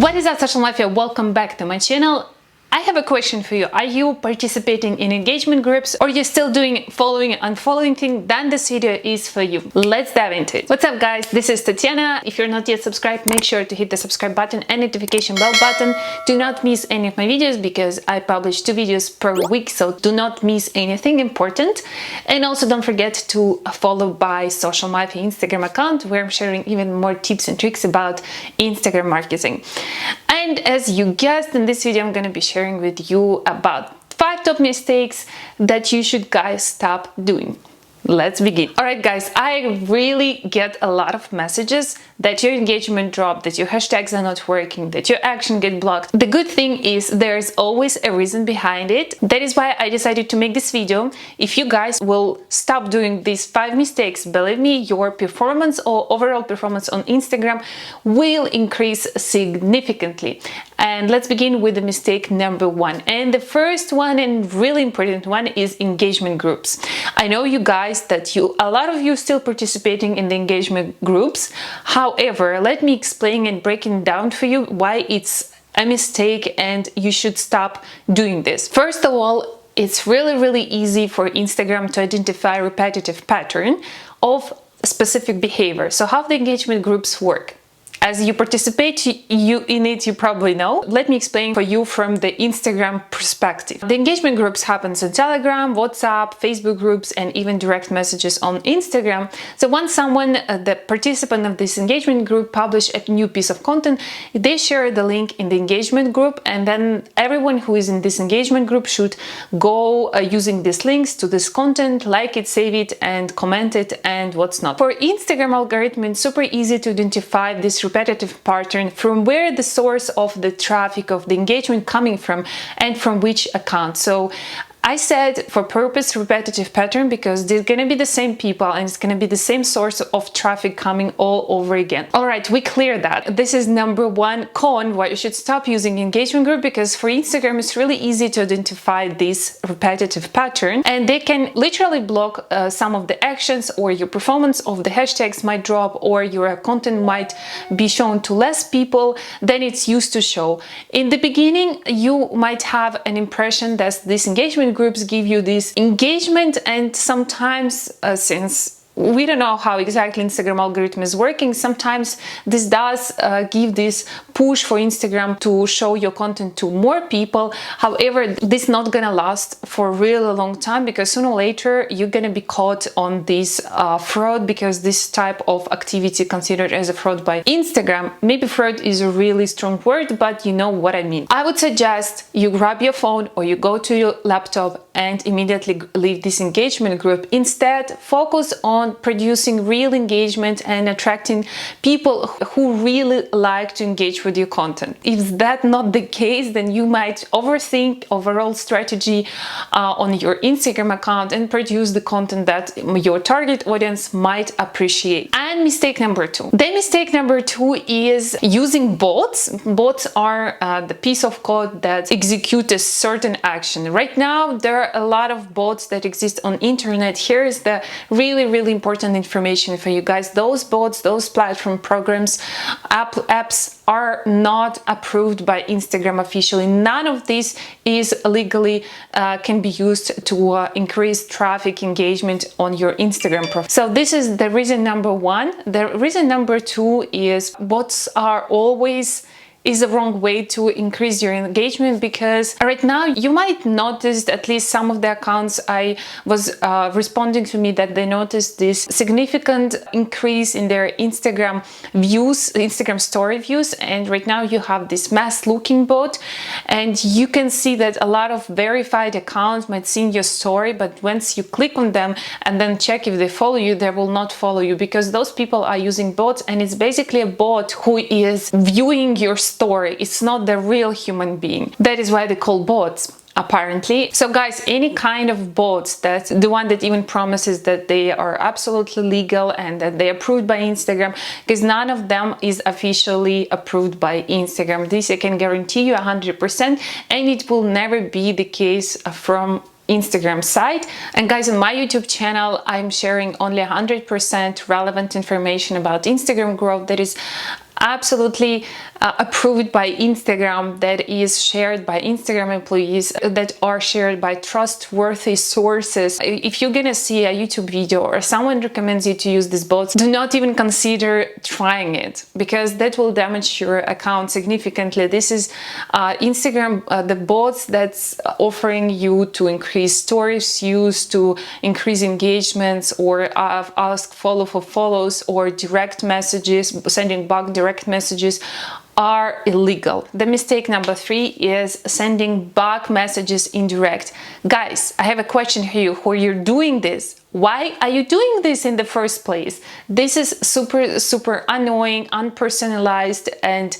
What is up, social mafia? Welcome back to my channel. I have a question for you. Are you participating in engagement groups, or you're still doing following and unfollowing thing? Then this video is for you. Let's dive into it. What's up, guys? This is Tatiana. If you're not yet subscribed, make sure to hit the subscribe button and notification bell button. Do not miss any of my videos because I publish 2 videos per week, so do not miss anything important. And also don't forget to follow my social mafia Instagram account, where I'm sharing even more tips and tricks about Instagram marketing. And as you guessed, in this video I'm going to be sharing with you about 5 top mistakes that you should guys stop doing. Let's begin. Alright guys, I really get a lot of messages that your engagement dropped, that your hashtags are not working, that your action get blocked. The good thing is there's always a reason behind it. That is why I decided to make this video. If you guys will stop doing these 5 mistakes, believe me, your performance or overall performance on Instagram will increase significantly. And let's begin with the mistake number 1. And the first one and really important one is engagement groups. I know you guys that a lot of you still participating in the engagement groups. However, let me explain and break it down for you why it's a mistake and you should stop doing this. First of all, it's really easy for Instagram to identify a repetitive pattern of specific behavior. So how the engagement groups work? As you participate in it, you probably know. Let me explain for you from the Instagram perspective. The engagement groups happens on Telegram, WhatsApp, Facebook groups, and even direct messages on Instagram. So once someone, the participant of this engagement group, publish a new piece of content, they share the link in the engagement group, and then everyone who is in this engagement group should go using these links to this content, like it, save it, and comment it, and what's not. For Instagram algorithm, it's super easy to identify this repetitive pattern from where the source of the traffic of the engagement coming from and from which account. So I said for purpose repetitive pattern because they're gonna be the same people and it's gonna be the same source of traffic coming all over again. All right, we clear that. This is number 1 con why you should stop using engagement group, because for Instagram it's really easy to identify this repetitive pattern and they can literally block some of the actions, or your performance of the hashtags might drop, or your content might be shown to less people than it's used to show. In the beginning, you might have an impression that this engagement groups give you this engagement, and sometimes since we don't know how exactly Instagram algorithm is working, sometimes this does give this push for Instagram to show your content to more people. However, this is not gonna last for a really long time, because sooner or later you're gonna be caught on this fraud, because this type of activity considered as a fraud by Instagram. Maybe fraud is a really strong word, but you know what I mean. I would suggest you grab your phone or you go to your laptop and immediately leave this engagement group. Instead, focus on producing real engagement and attracting people who really like to engage with your content. If that's not the case, then you might overthink overall strategy on your Instagram account and produce the content that your target audience might appreciate. And mistake number 2. The mistake number 2 is using bots. Bots are the piece of code that execute a certain action. Right now, there are a lot of bots that exist on internet. Here is the really important information for you guys. Those bots, those platform programs, apps are not approved by Instagram officially. None of this is legally can be used to increase traffic engagement on your Instagram profile. So this is the reason number 1. The reason number 2 is bots are always a wrong way to increase your engagement, because right now you might notice, at least some of the accounts I was responding to me, that they noticed this significant increase in their Instagram views, Instagram story views, and right now you have this mass looking bot, and you can see that a lot of verified accounts might see your story, but once you click on them and then check if they follow you, they will not follow you, because those people are using bots, and it's basically a bot who is viewing your story. It's not the real human being. That is why they call bots, apparently. So guys, any kind of bots, that the one that even promises that they are absolutely legal and that they are approved by Instagram, because none of them is officially approved by Instagram. This I can guarantee you 100%, and it will never be the case from Instagram site. And guys, on my YouTube channel I'm sharing only 100% relevant information about Instagram growth. That is absolutely approved by Instagram, that is shared by Instagram employees, that are shared by trustworthy sources. If you're gonna see a YouTube video or someone recommends you to use these bots, do not even consider trying it, because that will damage your account significantly. This is Instagram, the bots that's offering you to increase stories views, to increase engagements, or ask follow for follows, or direct messages, sending back direct messages, are illegal. The mistake number 3 is sending back messages indirect. Guys, I have a question for you. Who you're doing this? Why are you doing this in the first place? This is super annoying, unpersonalized, and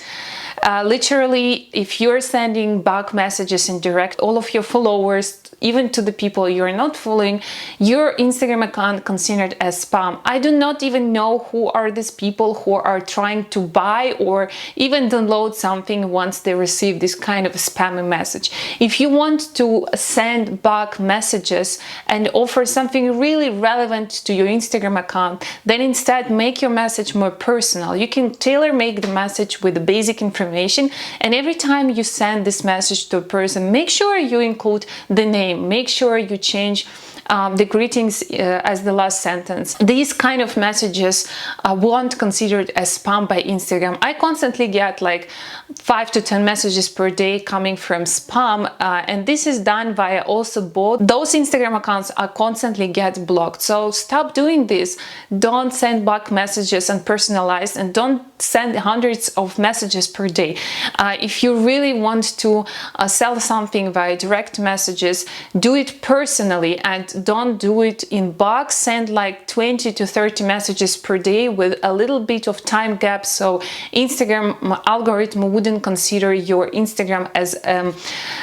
literally, if you're sending back messages in direct, all of your followers, even to the people you're not following, your Instagram account considered as spam. I do not even know who are these people who are trying to buy or even download something once they receive this kind of spammy message. If you want to send back messages and offer something really relevant to your Instagram account, then instead make your message more personal. You can tailor-make the message with the basic information, and every time you send this message to a person, make sure you include the name. Make sure you change the greetings as the last sentence. These kind of messages weren't considered as spam by Instagram. I constantly get like 5 to 10 messages per day coming from spam, and this is done via also bot. Those Instagram accounts are constantly get blocked. So stop doing this. Don't send back messages unpersonalized, and don't send hundreds of messages per day. If you really want to sell something via direct messages, do it personally and don't do it in bulk. Send like 20 to 30 messages per day with a little bit of time gap, so Instagram algorithm wouldn't consider your Instagram as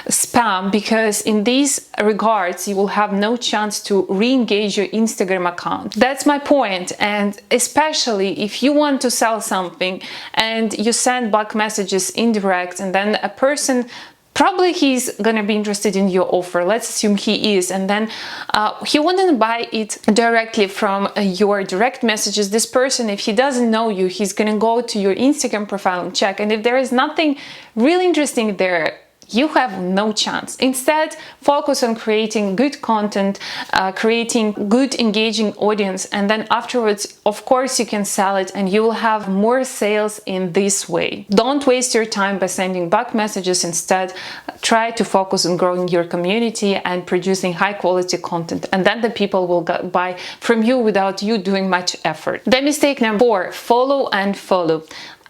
spam, because in these regards you will have no chance to re-engage your Instagram account. That's my point. And especially if you want to sell something and you send back messages indirect, and then a person, probably he's gonna be interested in your offer, let's assume he is, and then he wouldn't buy it directly from your direct messages. This person, if he doesn't know you, he's gonna go to your Instagram profile and check, and if there is nothing really interesting there, you have no chance. Instead, focus on creating good content, creating good engaging audience, and then afterwards, of course, you can sell it and you will have more sales in this way. Don't waste your time by sending back messages. Instead, try to focus on growing your community and producing high quality content, and then the people will buy from you without you doing much effort. The mistake number 4, follow and follow.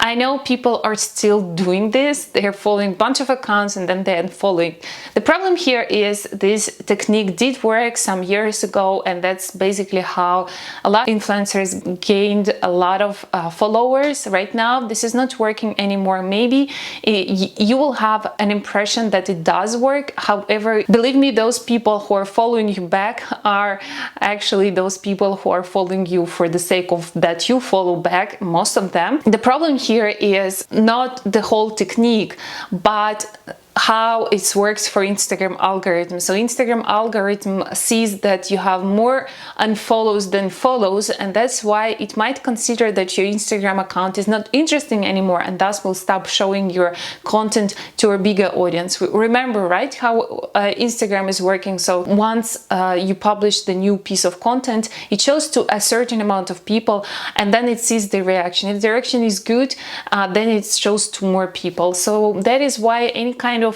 I know people are still doing this. They're following a bunch of accounts and then they're unfollowing. The problem here is this technique did work some years ago, and that's basically how a lot of influencers gained a lot of followers. Right now, this is not working anymore. Maybe you will have an impression that it does work. However, believe me, those people who are following you back are actually those people who are following you for the sake of that you follow back, most of them. The problem here is not the whole technique, but how it works for Instagram algorithm. So Instagram algorithm sees that you have more unfollows than follows, and that's why it might consider that your Instagram account is not interesting anymore, and thus will stop showing your content to a bigger audience. Remember, right, how Instagram is working? So once you publish the new piece of content, it shows to a certain amount of people, and then it sees the reaction. If the reaction is good, then it shows to more people. So that is why any kind of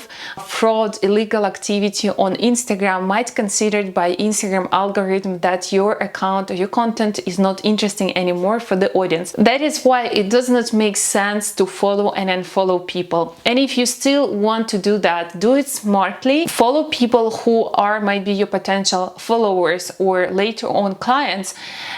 fraud, illegal activity on Instagram might considered by Instagram algorithm that your account or your content is not interesting anymore for the audience. That is why it does not make sense to follow and unfollow people. And if you still want to do that, do it smartly. Follow people who might be your potential followers or later on clients,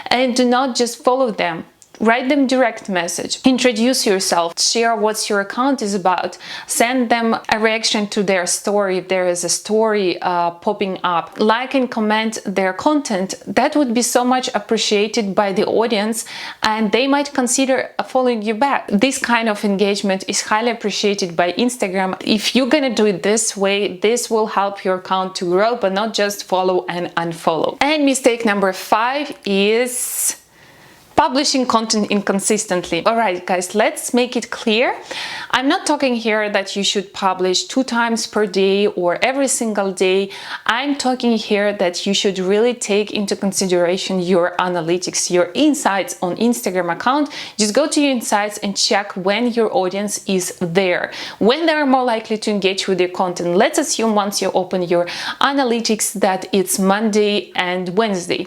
and do not just follow them. Write them direct message, introduce yourself, share what your account is about, send them a reaction to their story if there is a story popping up, like and comment their content. That would be so much appreciated by the audience, and they might consider following you back. This kind of engagement is highly appreciated by Instagram. If you're gonna do it this way, this will help your account to grow, but not just follow and unfollow. And mistake number 5 is publishing content inconsistently. All right, guys, let's make it clear. I'm not talking here that you should publish 2 times per day or every single day. I'm talking here that you should really take into consideration your analytics, your insights on Instagram account. Just go to your insights and check when your audience is there, when they're more likely to engage with your content. Let's assume once you open your analytics that it's Monday and Wednesday,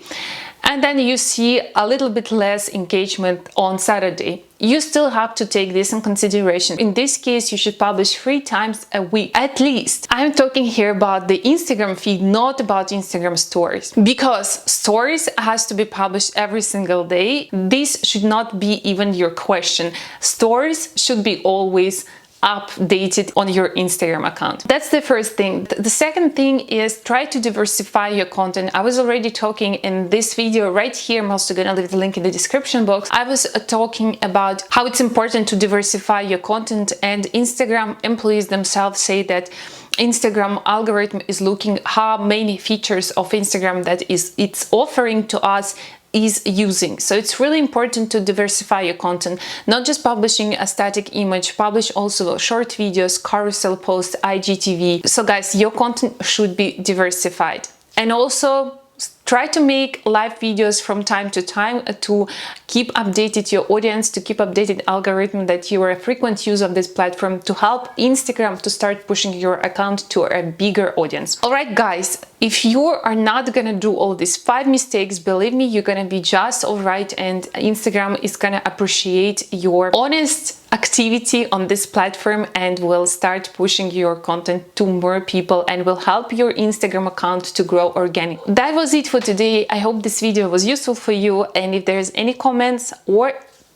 and then you see a little bit less engagement on Saturday. You still have to take this in consideration. In this case, you should publish 3 times a week, at least. I'm talking here about the Instagram feed, not about Instagram stories, because stories has to be published every single day. This should not be even your question. Stories should be always updated on your Instagram account. That's the first thing. The second thing is try to diversify your content. I was already talking in this video right here. I'm also gonna leave the link in the description box. I was talking about how it's important to diversify your content, and Instagram employees themselves say that Instagram algorithm is looking how many features of Instagram that it's offering to us is using. So it's really important to diversify your content, not just publishing a static image, publish also short videos, carousel posts, IGTV. So guys, your content should be diversified. And also try to make live videos from time to time to keep updated your audience, to keep updated algorithm that you are a frequent user of this platform, to help Instagram to start pushing your account to a bigger audience. All right, guys, if you are not gonna do all these 5 mistakes, believe me, you're gonna be just all right, and Instagram is gonna appreciate your honest activity on this platform and will start pushing your content to more people and will help your Instagram account to grow organically. That was it for today. I hope this video was useful for you, and if there's any comments or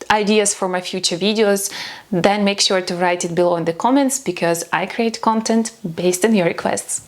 ideas for my future videos, then make sure to write it below in the comments, because I create content based on your requests.